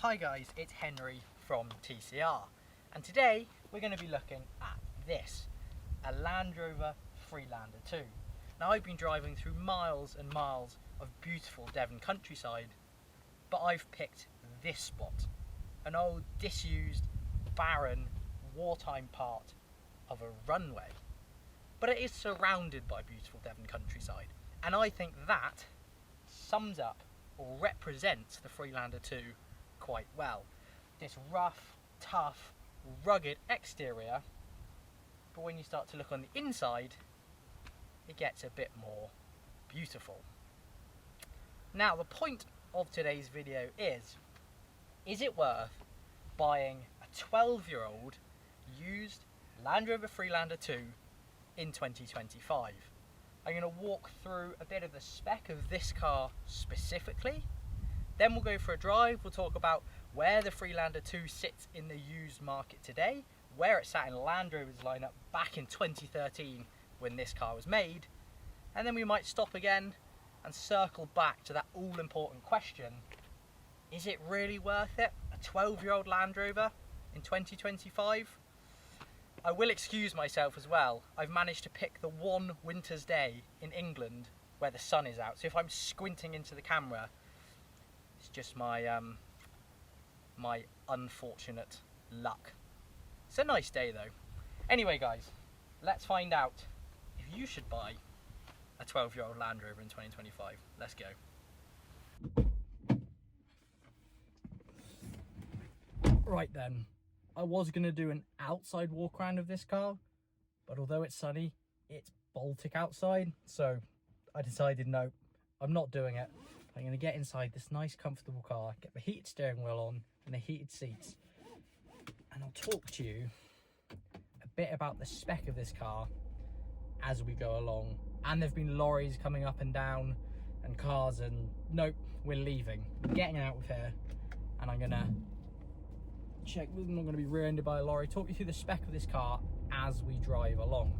Hi guys, it's Henry from TCR, and today we're going to be looking at this, a Landrover Freelander 2. Now I've been driving through miles and miles of beautiful Devon countryside, but I've picked this spot, an old disused, barren, wartime part of a runway. But it is surrounded by beautiful Devon countryside, and I think that sums up or represents the Freelander 2 quite well. This rough, tough, rugged exterior, but when you start to look on the inside, it gets a bit more beautiful. Now the point of today's video is it worth buying a 12-year-old used Landrover Freelander 2 in 2025? I'm going to walk through a bit of the spec of this car specifically. Then we'll go for a drive. We'll talk about where the Freelander 2 sits in the used market today, where it sat in Land Rover's lineup back in 2013 when this car was made, and then we might stop again and circle back to that all-important question: is it really worth it? A 12-year-old Land Rover in 2025? I will excuse myself as well. I've managed to pick the one winter's day in England where the sun is out, so if I'm squinting into the camera, it's just my my unfortunate luck. It's a nice day though. Anyway guys, let's find out if you should buy a 12-year-old Land Rover in 2025. Let's go. Right then, I was going to do an outside walk around of this car, but although it's sunny, it's Baltic outside, so I decided no, I'm not doing it. I'm going to get inside this nice comfortable car, get the heated steering wheel on and the heated seats, and I'll talk to you a bit about the spec of this car as we go along. And there've been lorries coming up and down and cars, and nope, we're leaving. We're getting out of here, and I'm going to check we're not going to be rear-ended by a lorry, talk you through the spec of this car as we drive along.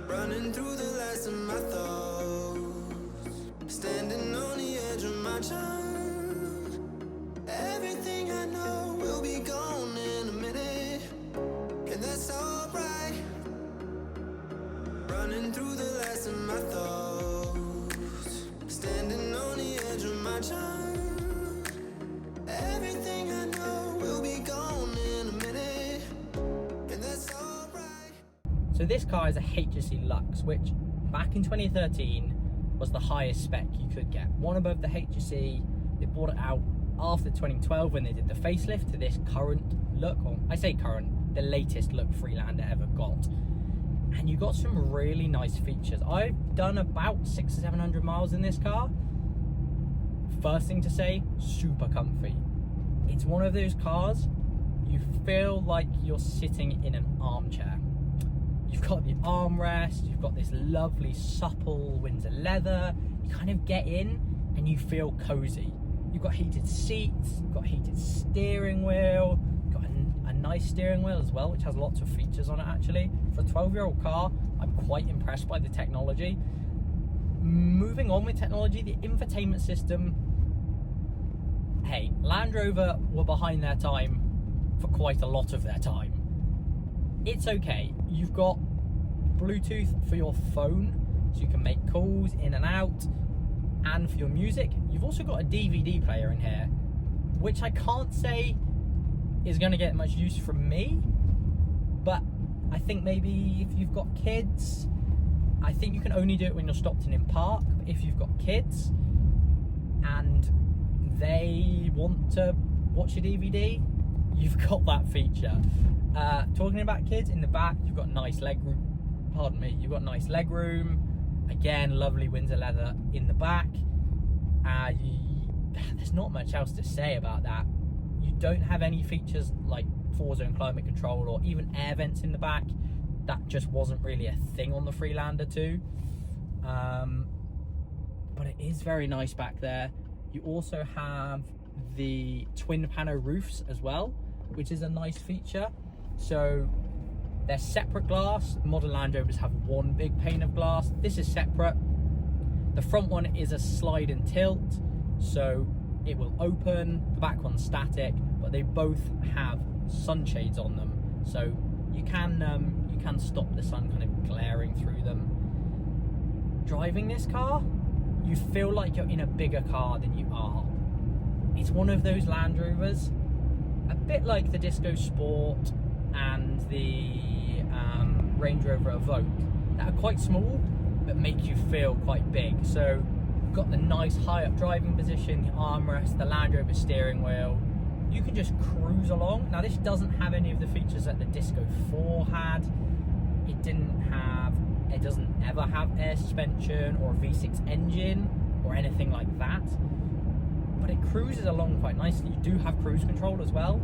Running through the last of my thoughts, standing on the edge of my time. Everything I know will be gone in a minute, and that's alright. Running through the last of my thoughts, standing on the edge of my time. Everything I know will be gone in a minute, and that's alright. So this car is a HSE Lux, which back in 2013 was the highest spec you could get. One above the HSE. They brought it out after 2012 when they did the facelift to this current look, or I say current, the latest look Freelander ever got. And you got some really nice features. I've done about 600 or 700 miles in this car. First thing to say, super comfy. It's one of those cars you feel like you're sitting in an armchair. You've got the armrest, you've got this lovely supple Windsor leather. You kind of get in and you feel cozy. You've got heated seats, you've got heated steering wheel, you've got a nice steering wheel as well, which has lots of features on it actually. For a 12-year-old car, I'm quite impressed by the technology. Moving on with technology, the infotainment system. Hey, Land Rover were behind their time for quite a lot of their time. It's okay. You've got Bluetooth for your phone, so you can make calls in and out, and for your music. You've also got a DVD player in here, which I can't say is going to get much use from me, but I think maybe if you've got kids, I think you can only do it when you're stopped in park. But if you've got kids and they want to watch a DVD, you've got that feature. Talking about kids, in the back you've got nice leg room. Pardon me, you've got nice leg room. Again, lovely Windsor leather in the back. There's not much else to say about that. You don't have any features like 4-zone climate control or even air vents in the back. That just wasn't really a thing on the Freelander 2. But it is very nice back there. You also have the twin pano roofs as well, which is a nice feature. So They're separate glass. Modern Land Rovers have one big pane of glass. This is separate. The front one is a slide and tilt, so it will open. The back one's static, but they both have sunshades on them, so you can stop the sun kind of glaring through them. Driving this car, you feel like you're in a bigger car than you are. It's one of those Land Rovers, a bit like the Disco Sport and the Range Rover Evoque, that are quite small but make you feel quite big. So you've got the nice high up driving position, the armrest, the Land Rover steering wheel. You can just cruise along. Now this doesn't have any of the features that the Disco 4 had. It doesn't ever have air suspension or a V6 engine or anything like that. But it cruises along quite nicely. You do have cruise control as well.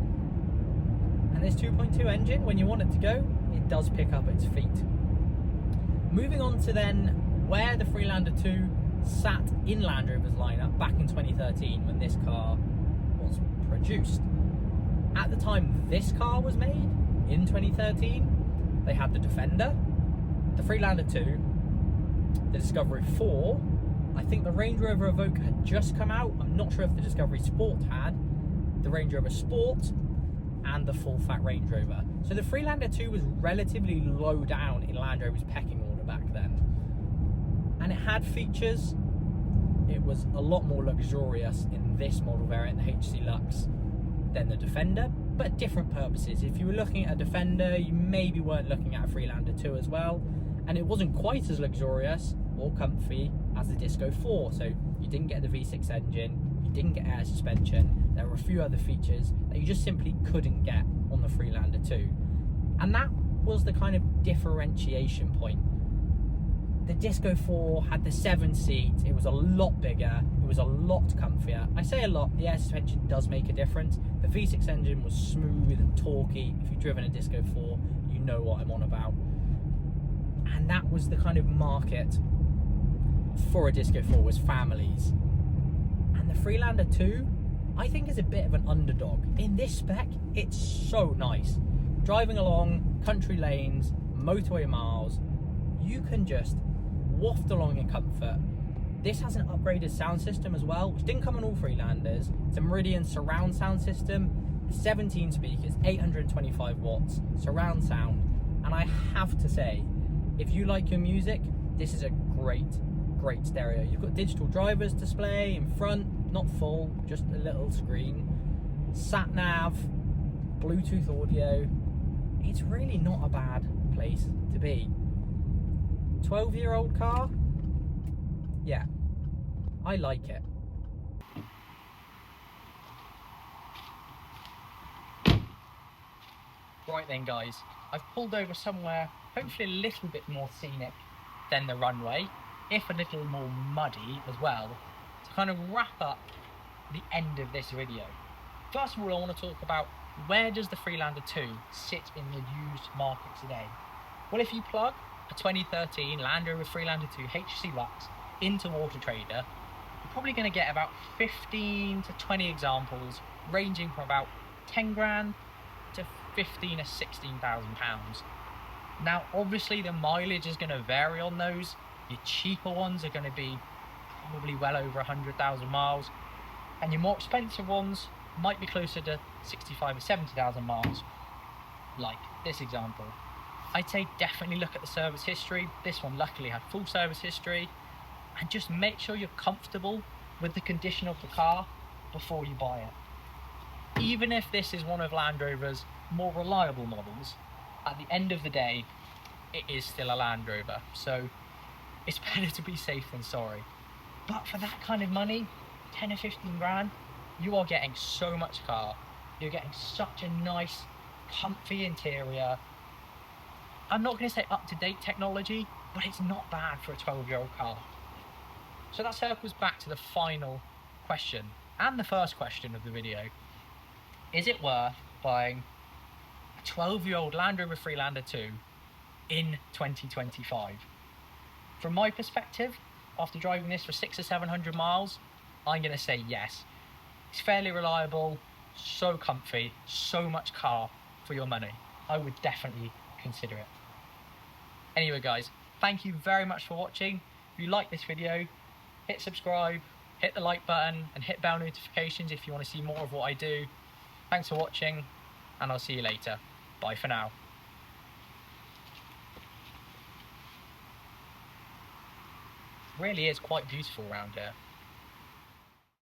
And this 2.2 engine, when you want it to go, it does pick up its feet. Moving on to then where the Freelander 2 sat in Land Rover's lineup back in 2013 when this car was produced. At the time this car was made, in 2013, they had the Defender, the Freelander 2, the Discovery 4, I think the Range Rover Evoque had just come out, I'm not sure if the Discovery Sport had, the Range Rover Sport, and the full fat Range Rover. So the Freelander 2 was relatively low down in Land Rover's pecking order back then. And it had features. It was a lot more luxurious in this model variant, the HC Lux, than the Defender, but different purposes. If you were looking at a Defender, you maybe weren't looking at a Freelander 2 as well, and it wasn't quite as luxurious or comfy as the Disco 4, so you didn't get the V6 engine, you didn't get air suspension, there were a few other features that you just simply couldn't get on the Freelander 2. And that was the kind of differentiation point. The Disco 4 had the 7 seats, it was a lot bigger, it was a lot comfier. I say a lot, the air suspension does make a difference. The V6 engine was smooth and torquey. If you've driven a Disco 4, you know what I'm on about. And that was the kind of market for a Disco 4, was families. And the Freelander 2, I think, is a bit of an underdog. In this spec, it's so nice. Driving along country lanes, motorway miles, you can just waft along in comfort. This has an upgraded sound system as well, which didn't come on all Freelanders. It's a Meridian surround sound system, 17 speakers, 825 watts, surround sound. And I have to say, if you like your music, this is a great stereo. You've got digital driver's display in front, not full, just a little screen. Sat nav, Bluetooth audio. It's really not a bad place to be. 12-year-old car? Yeah, I like it. Right then guys, I've pulled over somewhere hopefully a little bit more scenic than the runway, if a little more muddy as well, to kind of wrap up the end of this video. First of all, I want to talk about where does the Freelander 2 sit in the used market today? Well, if you plug a 2013 Land Rover Freelander 2 HC Lux into Auto Trader, you're probably going to get about 15 to 20 examples ranging from about 10 grand to 15 or 16,000 pounds. Now obviously the mileage is going to vary on those. Your cheaper ones are going to be probably well over 100,000 miles, and your more expensive ones might be closer to 65 or 70,000 miles, like this example. I'd say definitely look at the service history. This one luckily had full service history, and just make sure you're comfortable with the condition of the car before you buy it. Even if this is one of Land Rover's more reliable models, at the end of the day, it is still a Land Rover, so it's better to be safe than sorry. But for that kind of money, 10 or 15 grand, you are getting so much car. You're getting such a nice, comfy interior. I'm not going to say up-to-date technology, but it's not bad for a 12-year-old car. So that circles back to the final question, and the first question of the video. Is it worth buying a 12-year-old Land Rover Freelander 2 in 2025? From my perspective, after driving this for 600 or 700 miles, I'm going to say yes. It's fairly reliable, so comfy, so much car for your money. I would definitely consider it. Anyway guys, thank you very much for watching. If you like this video, hit subscribe, hit the like button and hit bell notifications if you want to see more of what I do. Thanks for watching and I'll see you later. Bye for now. Really is quite beautiful around here.